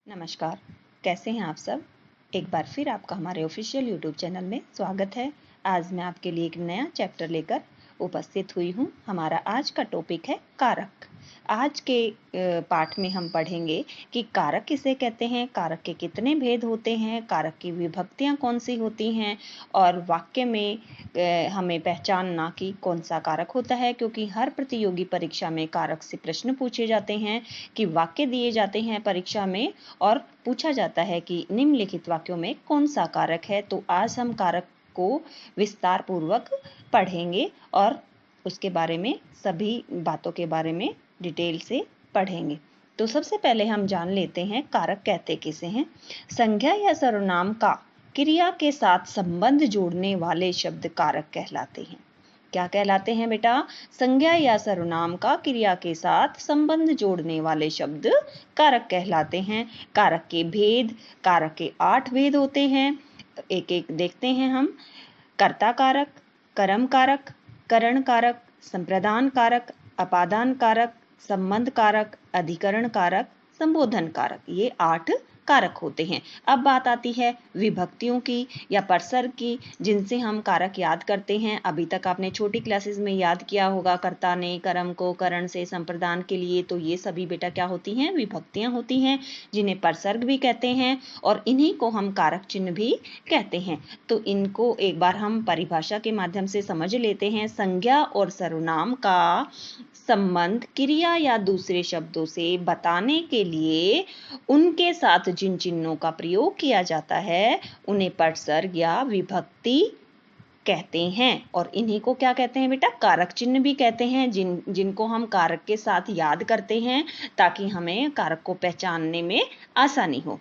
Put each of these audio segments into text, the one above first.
नमस्कार, कैसे हैं आप सब। एक बार फिर आपका हमारे ऑफिशियल यूट्यूब चैनल में स्वागत है। आज मैं आपके लिए एक नया चैप्टर लेकर उपस्थित हुई हूँ। हमारा आज का टॉपिक है कारक। आज के पाठ में हम पढ़ेंगे कि कारक किसे कहते हैं, कारक के कितने भेद होते हैं, कारक की विभक्तियाँ कौन सी होती हैं और वाक्य में हमें पहचानना कि कौन सा कारक होता है, क्योंकि हर प्रतियोगी परीक्षा में कारक से प्रश्न पूछे जाते हैं कि वाक्य दिए जाते हैं परीक्षा में और पूछा जाता है कि निम्नलिखित वाक्यों में कौन सा कारक है। तो आज हम कारक को विस्तार पूर्वक पढ़ेंगे और उसके बारे में सभी बातों के बारे में डिटेल से पढ़ेंगे। तो सबसे पहले हम जान लेते हैं कारक कहते किसे हैं। संज्ञा या सर्वनाम का क्रिया के साथ संबंध जोड़ने वाले शब्द कारक कहलाते हैं। क्या कहलाते हैं बेटा? संज्ञा या सर्वनाम का क्रिया के साथ संबंध जोड़ने वाले शब्द कारक कहलाते हैं। कारक के भेद, कारक के 8 भेद होते हैं। एक एक देखते हैं हम। कर्ता कारक, कर्म कारक, करण कारक, संप्रदान कारक, अपादान कारक, संबंध कारक, अधिकरण कारक, संबोधन कारक। ये 8 कारक होते हैं। अब बात आती है विभक्तियों की या परसर्ग की, जिनसे हम कारक याद करते हैं। अभी तक आपने छोटी क्लासेस में याद किया होगा कर्ता ने कर्म को करण से संप्रदान के लिए। तो ये सभी बेटा क्या होती हैं? विभक्तियां होती हैं, जिन्हें परसर्ग भी कहते हैं और इन्हीं को हम कारक चिन्ह भी कहते हैं। तो इनको एक बार हम परिभाषा के माध्यम से समझ लेते हैं। संज्ञा और सर्वनाम का संबंध क्रिया या दूसरे शब्दों से बताने के लिए उनके साथ जिन चिन्हों का प्रयोग किया जाता है उन्हें परसर्ग या विभक्ति कहते हैं। और इन्हीं को क्या कहते हैं बेटा? कारक चिन्ह भी कहते हैं, जिनको हम कारक के साथ याद करते हैं ताकि हमें कारक को पहचानने में आसानी हो।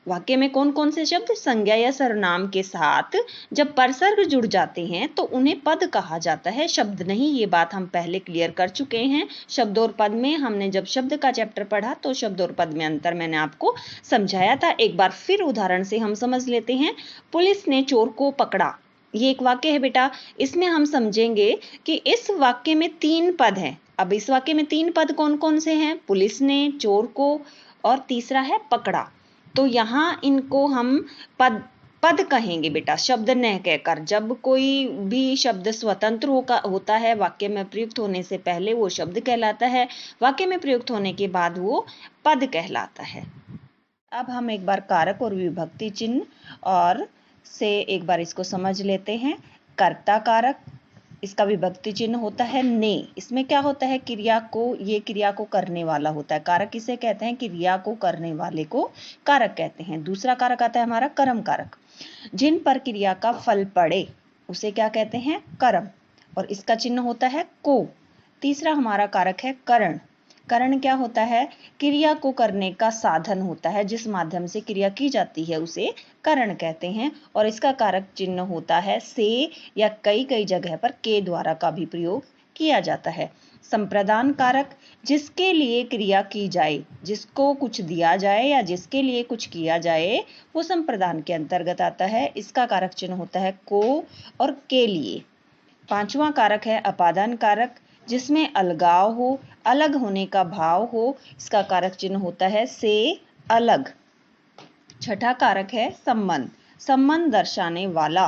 वाक्य में कौन कौन से शब्द संज्ञा या सर्वनाम के साथ जब परसर्ग जुड़ जाते हैं तो उन्हें पद कहा जाता है, शब्द नहीं। ये बात हम पहले क्लियर कर चुके हैं। शब्द और पद में हमने जब शब्द का चैप्टर पढ़ा तो शब्द और पद में अंतर मैंने आपको समझाया था। एक बार फिर उदाहरण से हम समझ लेते हैं। पुलिस ने चोर को पकड़ा। ये एक वाक्य है बेटा। इसमें हम समझेंगे कि इस वाक्य में 3 पद हैं। अब इस वाक्य में 3 पद कौन कौन से हैं? पुलिस ने, चोर को और तीसरा है पकड़ा। तो यहाँ इनको हम पद कहेंगे बेटा, शब्द न कहकर। जब कोई भी शब्द स्वतंत्र होता है वाक्य में प्रयुक्त होने से पहले वो शब्द कहलाता है, वाक्य में प्रयुक्त होने के बाद वो पद कहलाता है। अब हम एक बार कारक और विभक्ति चिन्ह और से एक बार इसको समझ लेते हैं। कर्ता कारक, इसका विभक्ति चिन्ह होता है ने। इसमें क्या होता है? ये क्रिया को करने वाला होता है। कारक किसे कहते हैं? क्रिया को करने वाले को कारक कहते हैं। दूसरा कारक आता है हमारा कर्म कारक। जिन पर क्रिया का फल पड़े उसे क्या कहते हैं? कर्म, और इसका चिन्ह होता है को। तीसरा हमारा कारक है करण। करण क्या होता है? क्रिया को करने का साधन होता है, जिस माध्यम से क्रिया की जाती है उसे करण कहते हैं, और इसका कारक चिन्ह होता है से, या कई कई जगह पर के द्वारा का भी प्रयोग किया जाता है। संप्रदान कारक, जिसके लिए क्रिया की जाए, जिसको कुछ दिया जाए या जिसके लिए कुछ किया जाए, वो संप्रदान के अंतर्गत आता है। इसका कारक चिन्ह होता है को और के लिए। 5वां कारक है अपादान कारक, जिसमें अलगाव हो, अलग होने का भाव हो। इसका कारक चिन्ह होता है से, अलग। 6ठा कारक है संबंध, संबंध दर्शाने वाला।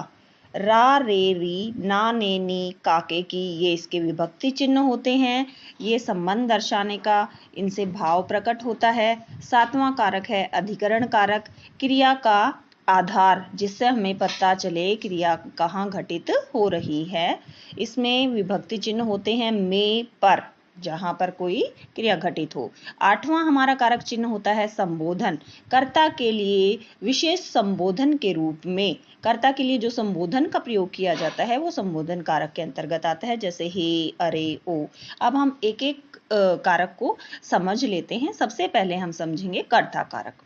रा, रे, री, ना, ने, नी, काके की, ये इसके विभक्ति चिन्ह होते हैं। ये संबंध दर्शाने का, इनसे भाव प्रकट होता है। 7वां कारक है अधिकरण कारक, क्रिया का आधार, जिससे हमें पता चले क्रिया कहाँ घटित हो रही है। इसमें विभक्ति चिन्ह होते हैं में, पर, जहां पर कोई क्रिया घटित हो। 8वां हमारा कारक चिन्ह होता है संबोधन, कर्ता के लिए विशेष संबोधन के रूप में। कर्ता के लिए जो संबोधन का प्रयोग किया जाता है वो संबोधन कारक के अंतर्गत आता है, जैसे हे, अरे, ओ। अब हम एक एक कारक को समझ लेते हैं। सबसे पहले हम समझेंगे कर्ता कारक।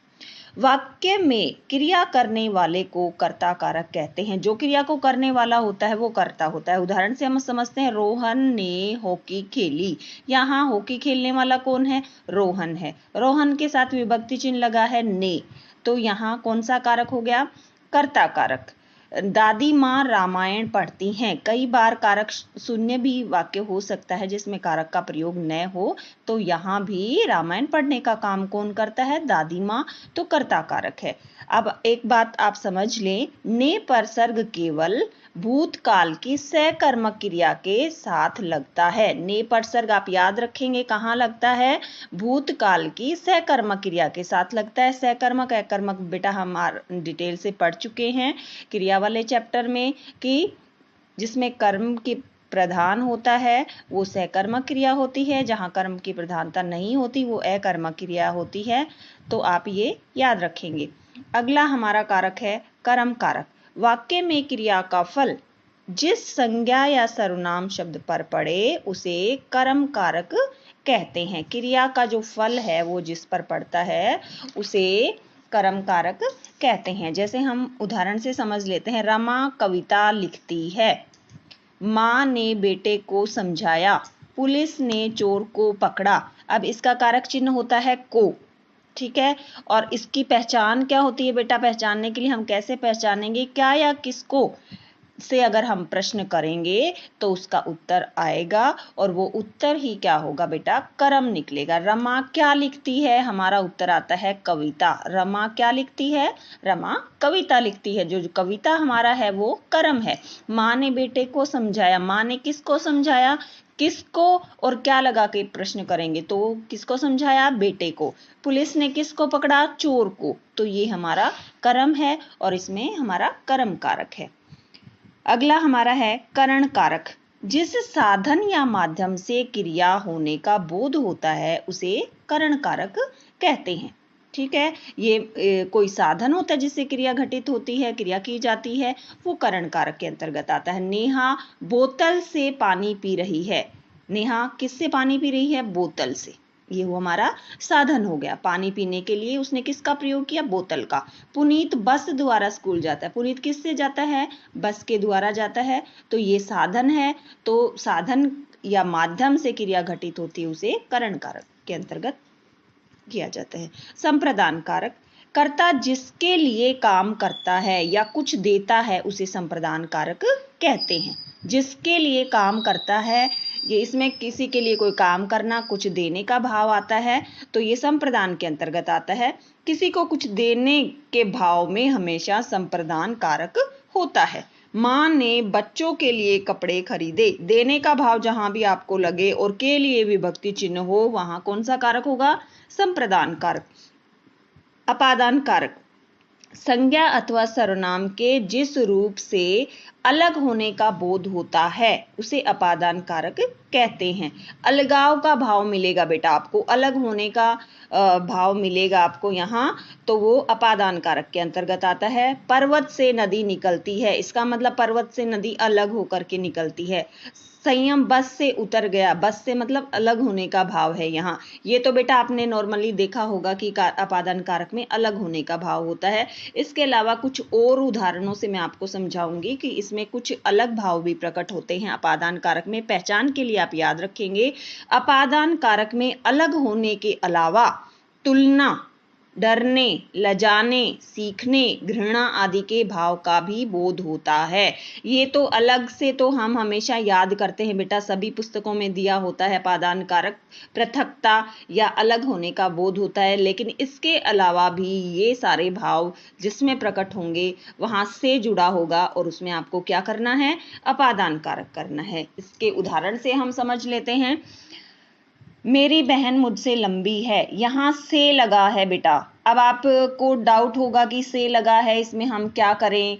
वाक्य में क्रिया करने वाले को कर्ता कारक कहते हैं। जो क्रिया को करने वाला होता है वो कर्ता होता है। उदाहरण से हम समझते हैं, रोहन ने हॉकी खेली। यहाँ हॉकी खेलने वाला कौन है? रोहन है। रोहन के साथ विभक्ति चिन्ह लगा है ने, तो यहाँ कौन सा कारक हो गया? कर्ता कारक। दादी माँ रामायण पढ़ती हैं। कई बार कारक शून्य भी वाक्य हो सकता है जिसमें कारक का प्रयोग न हो, तो यहाँ भी रामायण पढ़ने का काम कौन करता है? दादी माँ, तो कर्ता कारक है। अब एक बात आप समझ लें, ने परसर्ग केवल भूतकाल की सकर्मक क्रिया के साथ लगता है। ने परसर्ग आप याद रखेंगे कहाँ लगता है? भूतकाल की सकर्मक क्रिया के साथ लगता है। सकर्मक अकर्मक बेटा हम डिटेल से पढ़ चुके हैं क्रिया वाले चैप्टर में, कि जिसमें कर्म की प्रधान होता है वो सकर्मक क्रिया होती है, जहां कर्म की प्रधानता नहीं होती वो अकर्मक क्रिया होती है। तो आप ये याद रखेंगे। अगला हमारा कारक है कर्म कारक। वाक्य में क्रिया का फल जिस संज्ञा या सर्वनाम शब्द पर पड़े उसे कर्म कारक कहते हैं। क्रिया का जो फल है वो जिस पर पड़ता है उसे कर्म कारक कहते हैं। जैसे हम उदाहरण से समझ लेते हैं, रमा कविता लिखती है, माँ ने बेटे को समझाया, पुलिस ने चोर को पकड़ा। अब इसका कारक चिन्ह होता है को, ठीक है। और इसकी पहचान क्या होती है बेटा? पहचानने के लिए हम कैसे पहचानेंगे? क्या या किसको से अगर हम प्रश्न करेंगे तो उसका उत्तर आएगा, और वो उत्तर ही क्या होगा बेटा? कर्म निकलेगा। रमा क्या लिखती है? हमारा उत्तर आता है कविता। रमा क्या लिखती है? रमा कविता लिखती है। जो कविता हमारा है वो कर्म है। माँ ने बेटे को समझाया, माँ ने किसको समझाया? किसको और क्या लगा के प्रश्न करेंगे तो किसको समझाया? बेटे को। पुलिस ने किसको पकड़ा? चोर को। तो ये हमारा कर्म है और इसमें हमारा कर्म कारक है। अगला हमारा है करण कारक। जिस साधन या माध्यम से क्रिया होने का बोध होता है उसे करण कारक कहते हैं। ठीक है, ये कोई साधन होता है जिससे क्रिया घटित होती है, क्रिया की जाती है, वो करण कारक के अंतर्गत आता है। नेहा बोतल से पानी पी रही है। नेहा किससे पानी पी रही है? बोतल से। ये वो हमारा साधन हो गया। पानी पीने के लिए उसने किसका प्रयोग किया? बोतल का। पुनीत बस द्वारा स्कूल जाता है। पुनीत किससे जाता है? बस के द्वारा जाता है। तो ये साधन है, तो साधन या माध्यम से क्रिया घटित होती है उसे करण कारक के अंतर्गत किया जाता है। संप्रदान कारक। कर्ता जिसके लिए काम करता है या कुछ देता है उसे संप्रदान कारक कहते हैं। जिसके लिए काम करता है, ये इसमें किसी के लिए कोई काम करना, कुछ देने का भाव आता है, तो ये संप्रदान के अंतर्गत आता है। किसी को कुछ देने के भाव में हमेशा संप्रदान कारक होता है। माँ ने बच्चों के लिए कपड़े खरीदे। देने का भाव जहां भी आपको लगे और के लिए विभक्ति चिन्ह हो वहां कौन सा कारक होगा? संप्रदान कारक। अपादान कारक। संज्ञा अथवा सर्वनाम के जिस रूप से अलग होने का बोध होता है उसे अपादान कारक कहते हैं। अलगाव का भाव मिलेगा बेटा आपको, अलग होने का भाव मिलेगा आपको यहाँ, तो वो अपादान कारक के अंतर्गत आता है। पर्वत से नदी निकलती है, इसका मतलब पर्वत से नदी अलग होकर के निकलती है। संयम बस से उतर गया, बस से मतलब अलग होने का भाव है यहाँ। ये तो बेटा आपने नॉर्मली देखा होगा कि अपादान कारक में अलग होने का भाव होता है। इसके अलावा कुछ और उदाहरणों से मैं आपको समझाऊंगी कि इसमें कुछ अलग भाव भी प्रकट होते हैं अपादान कारक में। पहचान के लिए आप याद रखेंगे, अपादान कारक में अलग होने के अलावा तुलना, डरने, लजाने, सीखने, घृणा आदि के भाव का भी बोध होता है। ये तो अलग से तो हम हमेशा याद करते हैं बेटा, सभी पुस्तकों में दिया होता है अपादान कारक, पृथकता या अलग होने का बोध होता है, लेकिन इसके अलावा भी ये सारे भाव जिसमें प्रकट होंगे वहां से जुड़ा होगा और उसमें आपको क्या करना है? अपादान कारक करना है। इसके उदाहरण से हम समझ लेते हैं। मेरी बहन मुझसे लंबी है, यहाँ से लगा है बेटा। अब आपको डाउट होगा कि से लगा है, इसमें हम क्या करें?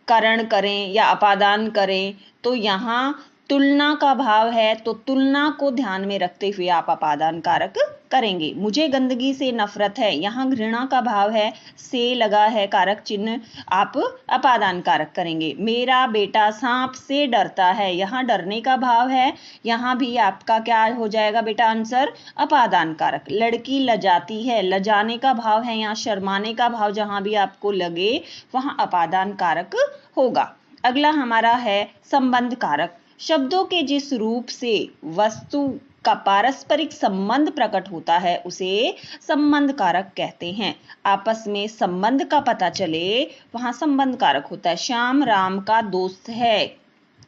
करण करें या अपादान करें? तो यहाँ तुलना का भाव है, तो तुलना को ध्यान में रखते हुए आप अपादान कारक करेंगे। मुझे गंदगी से नफरत है, यहाँ घृणा का भाव है, से लगा है कारक चिन्ह, आप अपादान कारक करेंगे। मेरा बेटा सांप से डरता है, यहाँ डरने का भाव है, यहाँ भी आपका क्या हो जाएगा बेटा आंसर? अपादान कारक। लड़की लजाती है, लजाने का भाव है, यहाँ शर्माने का भाव जहां भी आपको लगे वहां अपादान कारक होगा। अगला हमारा है संबंध कारक। शब्दों के जिस रूप से वस्तु का पारस्परिक संबंध प्रकट होता है उसे संबंध कारक कहते हैं। आपस में संबंध का पता चले वहां संबंध कारक होता है। श्याम राम का दोस्त है,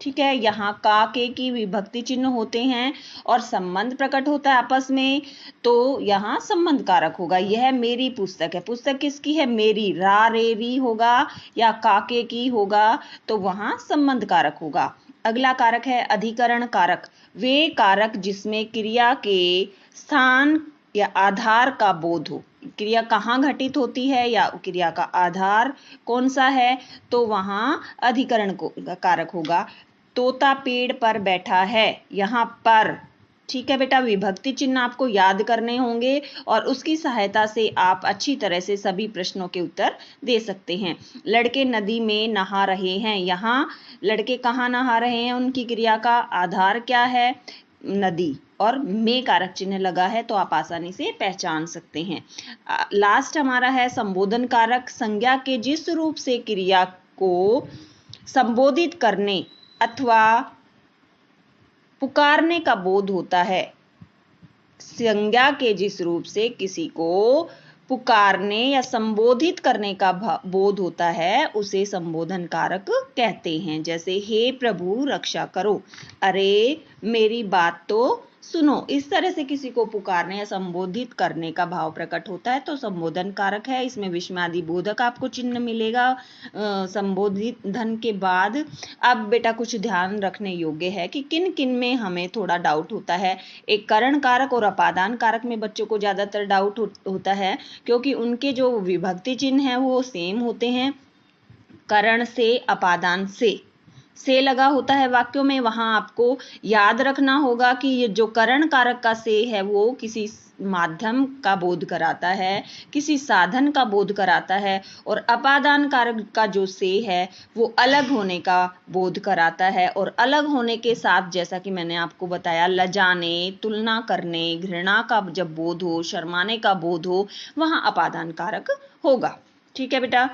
ठीक है, यहाँ का के की विभक्ति चिन्ह होते हैं और संबंध प्रकट होता है आपस में, तो यहाँ संबंध कारक होगा। यह मेरी पुस्तक है, पुस्तक किसकी है? मेरी, रा रे री होगा या काके की होगा, तो वहां संबंध कारक होगा। अगला कारक है अधिकरण कारक। वे कारक जिसमें क्रिया के स्थान या आधार का बोध हो। क्रिया कहाँ घटित होती है या क्रिया का आधार कौन सा है, तो वहां अधिकरण कारक होगा। तोता पेड़ पर बैठा है, यहाँ पर, ठीक है बेटा, विभक्ति चिन्ह आपको याद करने होंगे और उसकी सहायता से आप अच्छी तरह से सभी प्रश्नों के उत्तर दे सकते हैं। लड़के नदी में नहा रहे हैं, यहाँ लड़के कहाँ नहा रहे हैं, उनकी क्रिया का आधार क्या है? नदी, और में कारक चिन्ह लगा है तो आप आसानी से पहचान सकते हैं। लास्ट हमारा है संबोधन कारक। संज्ञा के जिस रूप से क्रिया को संबोधित करने अथवा पुकारने का बोध होता है, संज्ञा के जिस रूप से किसी को पुकारने या संबोधित करने का बोध होता है उसे संबोधन कारक कहते हैं। जैसे हे प्रभु रक्षा करो, अरे मेरी बात तो सुनो, इस तरह से किसी को पुकारने या संबोधित करने का भाव प्रकट होता है तो संबोधन कारक है। इसमें विस्मयादि बोधक आपको चिन्ह मिलेगा संबोधित धन के बाद। अब बेटा कुछ ध्यान रखने योग्य है कि किन किन में हमें थोड़ा डाउट होता है। एक करण कारक और अपादान कारक में बच्चों को ज्यादातर डाउट होता है क्योंकि उनके जो विभक्ति चिन्ह है वो सेम होते हैं। करण से, अपादान से लगा होता है वाक्यों में, वहां आपको याद रखना होगा कि ये जो करण कारक का से है वो किसी माध्यम का बोध कराता है, किसी साधन का बोध कराता है, और अपादान कारक का जो से है वो अलग होने का बोध कराता है। और अलग होने के साथ, जैसा कि मैंने आपको बताया, लजाने, तुलना करने, घृणा का जब बोध हो, शर्माने का बोध हो, वहां अपादान कारक होगा। ठीक है बेटा।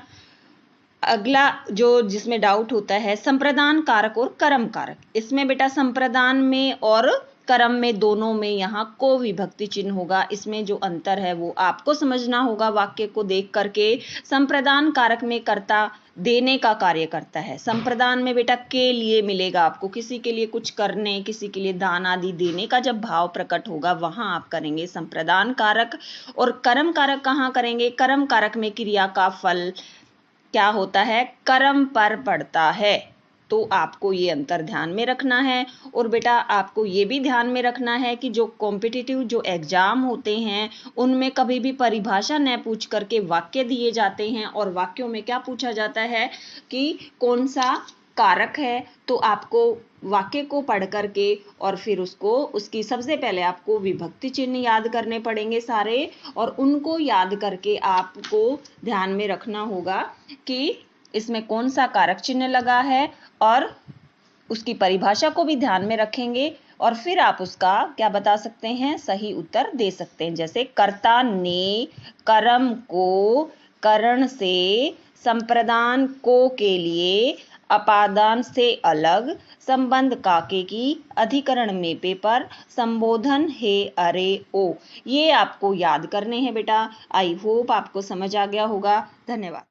अगला जो जिसमें डाउट होता है संप्रदान कारक और कर्म कारक। इसमें बेटा संप्रदान में और कर्म में दोनों में यहाँ को विभक्ति चिन्ह होगा। इसमें जो अंतर है वो आपको समझना होगा वाक्य को देख करके। संप्रदान कारक में कर्ता देने का कार्य करता है। संप्रदान में बेटा के लिए मिलेगा आपको, किसी के लिए कुछ करने, किसी के लिए दान आदि देने का जब भाव प्रकट होगा वहां आप करेंगे संप्रदान कारक। और कर्म कारक कहाँ करेंगे? कर्म कारक में क्रिया का फल क्या होता है? कर्म पर पड़ता है। तो आपको ये अंतर ध्यान में रखना है। और बेटा आपको ये भी ध्यान में रखना है कि जो कॉम्पिटिटिव जो एग्जाम होते हैं उनमें कभी भी परिभाषा न पूछ करके वाक्य दिए जाते हैं, और वाक्यों में क्या पूछा जाता है कि कौन सा कारक है, तो आपको वाक्य को पढ़ करके और फिर उसकी सबसे पहले आपको विभक्ति चिन्ह याद करने पड़ेंगे सारे, और उनको याद करके आपको ध्यान में रखना होगा कि इसमें कौन सा कारक चिन्ह लगा है, और उसकी परिभाषा को भी ध्यान में रखेंगे और फिर आप उसका क्या बता सकते हैं? सही उत्तर दे सकते हैं। जैसे कर्ता ने कर्म को करण से, संप्रदान को के लिए, अपादान से अलग, संबंध काके की, अधिकरण में पेपर, संबोधन हे अरे ओ। ये आपको याद करने हैं बेटा। आई होप आपको समझ आ गया होगा। धन्यवाद।